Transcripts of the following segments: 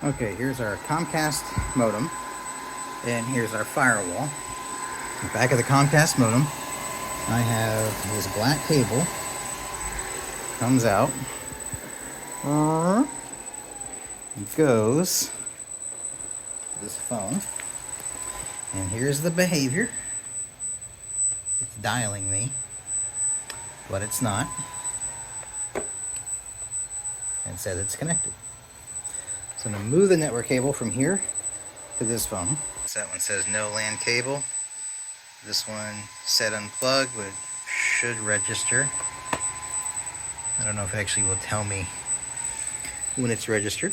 Okay, here's our Comcast modem, and here's our firewall. In the back of the Comcast modem, I have this black cable. Comes out, goes to this phone, and here's the behavior. It's dialing me, but it's not. And it says it's connected. So I'm going to move the network cable from here to this phone. So that one says no LAN cable. This one said unplug, but should register. I don't know if it actually will tell me when it's registered.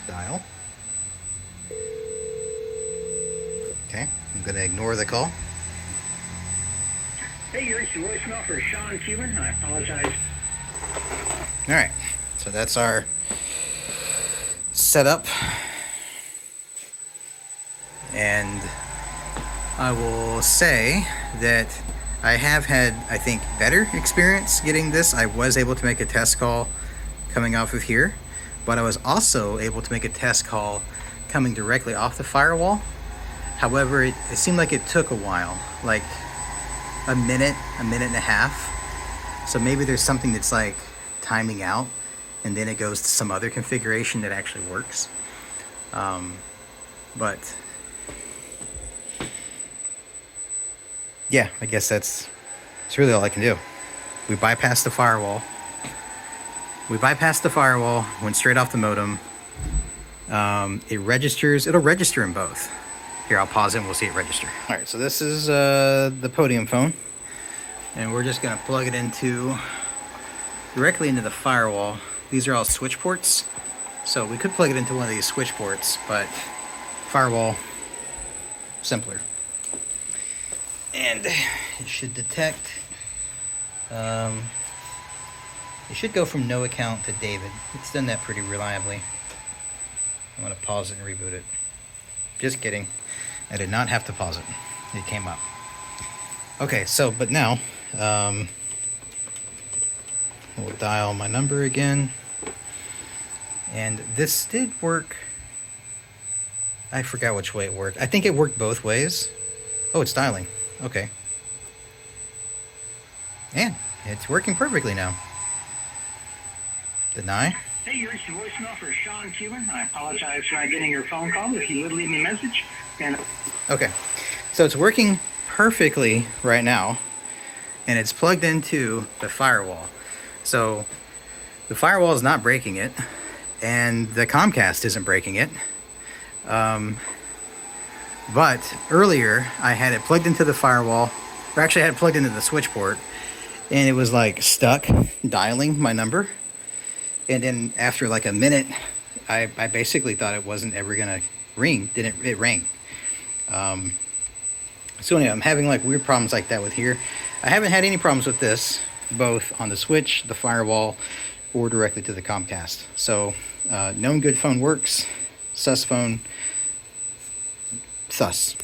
Dial. Okay, I'm going to ignore the call. Hey, you reached the voicemail for Sean Cuban. I apologize. All right, so that's our setup. And I will say that I have had, I think, better experience getting this. I was able to make a test call coming off of here, but I was also able to make a test call coming directly off the firewall. However, it seemed like it took a while, like a minute and a half. So maybe there's something that's like timing out, and then it goes to some other configuration that actually works. But yeah, I guess that's really all I can do. We bypassed the firewall. Went straight off the modem. It registers. It'll register in both. Here, I'll pause it and we'll see it register. All right, so this is the podium phone, and we're just gonna plug it directly into the firewall. These are all switch ports, so we could plug it into one of these switch ports, but firewall, simpler. And it should detect, it should go from no account to David. It's done that pretty reliably. I'm gonna pause it and reboot it. Just kidding. I did not have to pause it. It came up. Okay, so, but now, we'll dial my number again. And this did work. I forgot which way it worked. I think it worked both ways. Oh, it's dialing. Okay. And it's working perfectly now. Deny. Hey, you reached the voicemail for Sean Cuban. I apologize for not getting your phone call. If you would leave me a message. Okay, so it's working perfectly right now, and it's plugged into the firewall. So the firewall is not breaking it, and the Comcast isn't breaking it. But earlier I had it plugged into the firewall, or actually I had it plugged into the switch port, and it was like stuck dialing my number. And then after like a minute, I basically thought it wasn't ever gonna ring. It rang. So anyway, I'm having like weird problems like that with here. I haven't had any problems with this, both on the switch, the firewall, or directly to the Comcast. So known good phone works. Sus phone, sus.